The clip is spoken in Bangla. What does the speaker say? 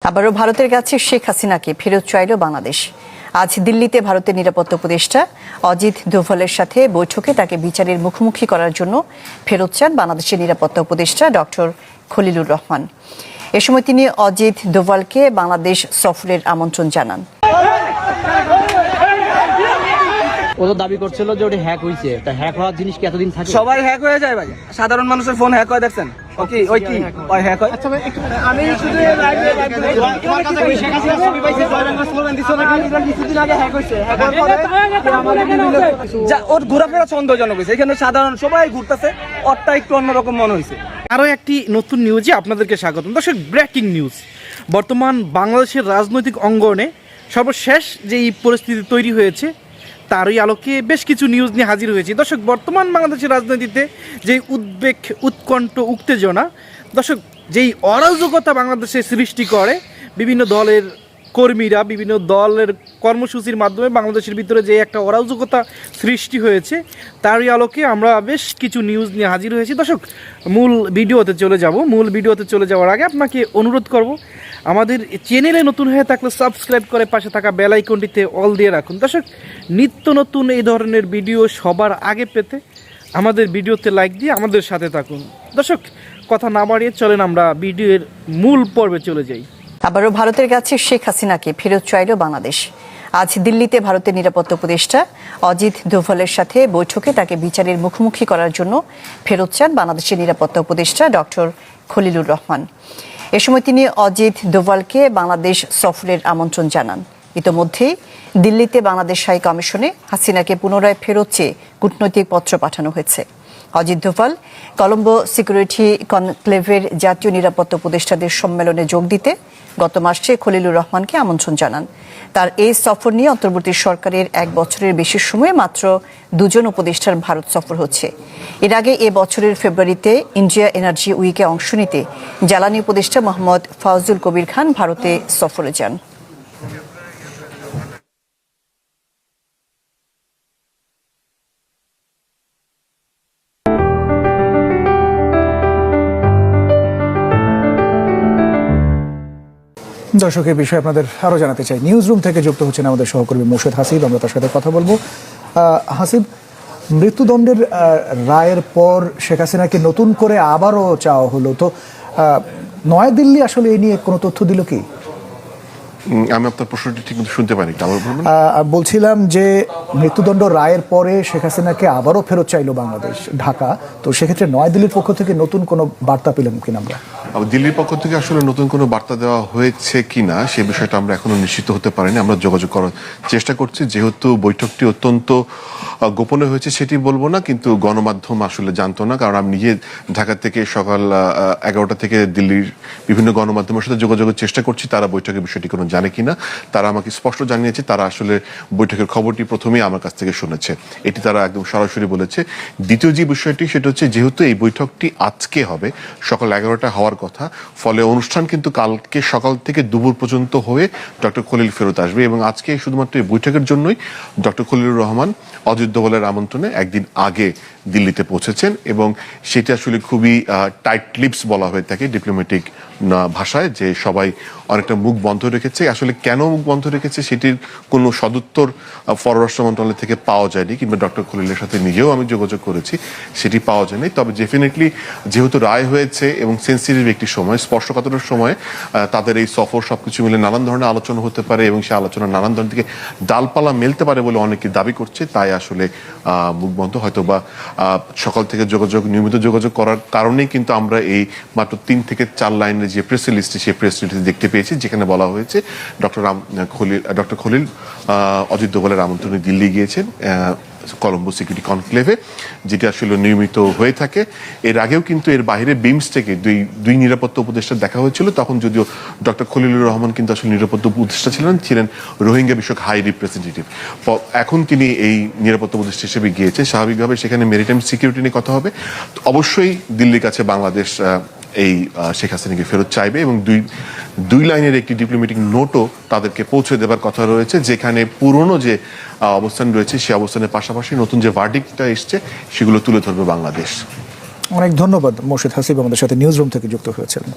আবারও ভারতের কাছে শেখ হাসিনাকে ফেরত চাইল বাংলাদেশ। আজ দিল্লিতে ভারতের নিরাপত্তা উপদেষ্টা অজিত দোভালের সাথে বৈঠকে তাকে বিচারের মুখোমুখি করার জন্য ফেরত চান বাংলাদেশের নিরাপত্তা উপদেষ্টা ডক্টর খলিলুর রহমান। এ সময় তিনি অজিত দোভালকে বাংলাদেশ সফরের আমন্ত্রণ জানান। ও তো দাবি করছিল যে ওটা হ্যাক হয়েছে, তা হ্যাক হওয়ার জিনিস কি এতদিন থাকে? সবাই হ্যাক হয়ে যায় ভাই, সাধারণ মানুষের ফোন হ্যাক হয়, দেখছেন? ওকে ওই কি ওই হ্যাক হয়। আচ্ছা ভাই, আমি শুধু তোমার কাছে কই শেখ হাসিনা ছবি পাইছে, স্লোগান দিছো না কিছুদিন আগে হ্যাক হইছে, হ্যাক হওয়ার পরে যা ওর ঘোরাফেরা সন্দেহজনক হইছে। এখানে সাধারণ সবাই ঘুরতেছে, ওরটা একটু অন্যরকম মনে হইছে। আরও একটি নতুন নিউজে আপনাদেরকে স্বাগতম। দর্শক, ব্রেকিং নিউজ। বর্তমান বাংলাদেশের রাজনৈতিক অঙ্গনে সর্বশেষ যে এই পরিস্থিতি তৈরি হয়েছে তারই আলোকে বেশ কিছু নিউজ নিয়ে হাজির হয়েছি। দর্শক, বর্তমান বাংলাদেশের রাজনীতিতে যেই উদ্বেগ, উৎকণ্ঠ, উত্তেজনা, দর্শক, যেই অরাজকতা বাংলাদেশে সৃষ্টি করে বিভিন্ন দলের কর্মীরা, বিভিন্ন দলের কর্মসূচির মাধ্যমে বাংলাদেশের ভিতরে যে একটা অরাজকতা সৃষ্টি হয়েছে তারই আলোকে আমরা বেশ কিছু নিউজ নিয়ে হাজির হয়েছি। দর্শক, মূল ভিডিওতে চলে যাওয়ার আগে আপনাকে অনুরোধ করব, আমাদের চ্যানেলে নতুন হয়ে থাকলে সাবস্ক্রাইব করে পাশে থাকা বেল আইকনটিতে অল দিয়ে রাখুন। দর্শক, নিত্য নতুন এই ধরনের ভিডিও সবার আগে পেতে আমাদের ভিডিওতে লাইক দিয়ে আমাদের সাথে থাকুন। দর্শক, কথা না বাড়িয়ে চলেন আমরা ভিডিওর মূল পর্বে চলে যাই। আবারও ভারতের কাছে শেখ হাসিনাকে ফেরত চাইল বাংলাদেশ। আজ দিল্লিতে ভারতের নিরাপত্তা উপদেষ্টা অজিত দোভালের সাথে বৈঠকে তাকে বিচারের মুখোমুখি করার জন্য ফেরত চান বাংলাদেশের নিরাপত্তা উপদেষ্টা ডক্টর খলিলুর রহমান। এ সময় তিনি অজিত দোভালকে বাংলাদেশ সফরের আমন্ত্রণ জানান। ইতোমধ্যেই দিল্লিতে বাংলাদেশ হাই কমিশনে হাসিনাকে পুনরায় ফেরত চেয়ে কূটনৈতিক পত্র পাঠানো হয়েছে। অজিত দোভাল কলম্বো সিকিউরিটি কনক্লেভের জাতীয় নিরাপত্তা উপদেষ্টাদের সম্মেলনে যোগ দিতে গত মাসে খলিলুর রহমানকে আমন্ত্রণ জানান। তার এই সফর নিয়ে অন্তর্বর্তী সরকারের 1 বছরের বেশি সময়ে মাত্র 2 জন উপদেষ্টার ভারত সফর হচ্ছে। এর আগে এ বছরের ফেব্রুয়ারিতে ইন্ডিয়া এনার্জি উইকে অংশ নিতে জ্বালানি উপদেষ্টা মোহাম্মদ ফাউজুল কবির খান ভারতে সফরে যান। দর্শক, এই বিষয়ে আপনাদের আরও জানাতে চাই। নিউজ রুম থেকে যুক্ত হচ্ছেন আমাদের সহকর্মী মোর্শেদ হাসিব, আমরা তার সাথে কথা বলবো। হাসিব, মৃত্যুদণ্ডের রায়ের পর শেখ হাসিনাকে নতুন করে আবারও চাওয়া হলো, তো নয়াদিল্লি আসলে এই নিয়ে কোনো তথ্য দিল কি? আমি আপনার প্রশ্নটি ঠিক শুনতে পারি, বলছিলাম যে মৃত্যুদণ্ড রায়ের পরে শেখ হাসিনাকে আবারও ফেরত চাইলো বাংলাদেশ, ঢাকা, তো সেক্ষেত্রে নয়াদিল্লির পক্ষ থেকে নতুন কোনো বার্তা পেলাম কিনা আমরা? দিল্লির পক্ষ থেকে আসলে নতুন কোনো বার্তা দেওয়া হয়েছে কিনা সে বিষয়টা আমরা এখনো নিশ্চিত হতে পারিনি। আমরা যোগাযোগ করার চেষ্টা করছি, যেহেতু বৈঠকটি অত্যন্ত গোপনে হয়েছে সেটি বলবো না, কিন্তু গণমাধ্যম আসলে জানতো না, কারণ আমি নিজে ঢাকা থেকে সকাল 11টা থেকে দিল্লির বিভিন্ন গণমাধ্যমের সাথে যোগাযোগের চেষ্টা করছি, তারা বৈঠকের বিষয়টি কোনো জানে কিনা। তারা আমাকে স্পষ্ট জানিয়েছে তারা আসলে বৈঠকের খবরটি প্রথমেই আমার কাছ থেকে শুনেছে, এটি তারা একদম সরাসরি বলেছে। দ্বিতীয় যে বিষয়টি সেটা হচ্ছে, যেহেতু এই বৈঠকটি আজকে হবে, সকাল 11টা হওয়ার কথা, ফলে অনুষ্ঠান কিন্তু কালকে সকাল থেকে দুপুর পর্যন্ত হয়ে ডক্টর খলিল ফেরত আসবে, এবং আজকে শুধুমাত্র এই বৈঠকের জন্যই ডক্টর খলিলুর রহমান অজিত দোভালের আমন্ত্রণে একদিন আগে দিল্লিতে পৌঁছেছেন, এবং সেটা আসলে খুবই টাইট লিপস বলা হয়ে থাকে ডিপ্লোম্যাটিক ভাষায়, যে সবাই অনেকটা মুখ বন্ধ রেখেছে। আসলে কেন মুখ বন্ধ রেখেছে সেটির কোনো সদুত্তর পররাষ্ট্র মন্ত্রণালয় থেকে পাওয়া যায়নি, কিংবা ডক্টর খলিলের সাথে নিজেও আমি যোগাযোগ করেছি, সেটি পাওয়া যায়নি। তবে ডেফিনেটলি যেহেতু রায় হয়েছে এবং সেন্সিটিভ একটি সময়, স্পর্শকাতরের সময়, তাদের এই সফর সবকিছু মিলে নানান ধরনের আলোচনা হতে পারে, এবং সেই আলোচনা নানান ধরনের দিকে ডালপালা মেলতে পারে বলে অনেকে দাবি করছে, তাই আসলে মুখ বন্ধ। হয়তো বা সকাল থেকে নিয়মিত যোগাযোগ করার কারণেই কিন্তু আমরা এই মাত্র 3 থেকে 4 লাইনের যে প্রেস রিলিজটি, সেই প্রেস রিলিজটি দেখতে পেয়েছি, যেখানে বলা হয়েছে ডক্টর খলিল অজিত দোভালের আমন্ত্রণে দিল্লি গিয়েছেন কলম্বো সিকিউরিটি কনক্লেভে, যেটি আসলে নিয়মিত হয়ে থাকে। এর আগেও কিন্তু এর বাইরে বিমস্টেকে দুই নিরাপত্তা উপদেষ্টা দেখা হয়েছিল, তখন যদিও ডক্টর খলিলুর রহমান কিন্তু আসলে নিরাপত্তা উপদেষ্টা ছিলেন রোহিঙ্গা বিষয়ক হাই রিপ্রেজেন্টেটিভ। এখন তিনি এই নিরাপত্তা উপদেষ্টা হিসেবে গিয়েছে, স্বাভাবিকভাবে সেখানে মেরিটাইম সিকিউরিটি নিয়ে কথা হবে। অবশ্যই দিল্লির কাছে বাংলাদেশ এই শেখ হাসিনাকে ফেরত চাইবে, এবং দুই লাইনের একটি ডিপ্লোম্যাটিক নোটও তাদেরকে পৌঁছে দেবার কথা রয়েছে, যেখানে পুরনো যে অবস্থান রয়েছে সেই অবস্থানের পাশাপাশি নতুন যে ভার্ডিক্টটা এসছে সেগুলো তুলে ধরবে বাংলাদেশ। অনেক ধন্যবাদ মোর্শেদ হাসিব, আমাদের সাথে নিউজ রুম থেকে যুক্ত হয়েছিলেন।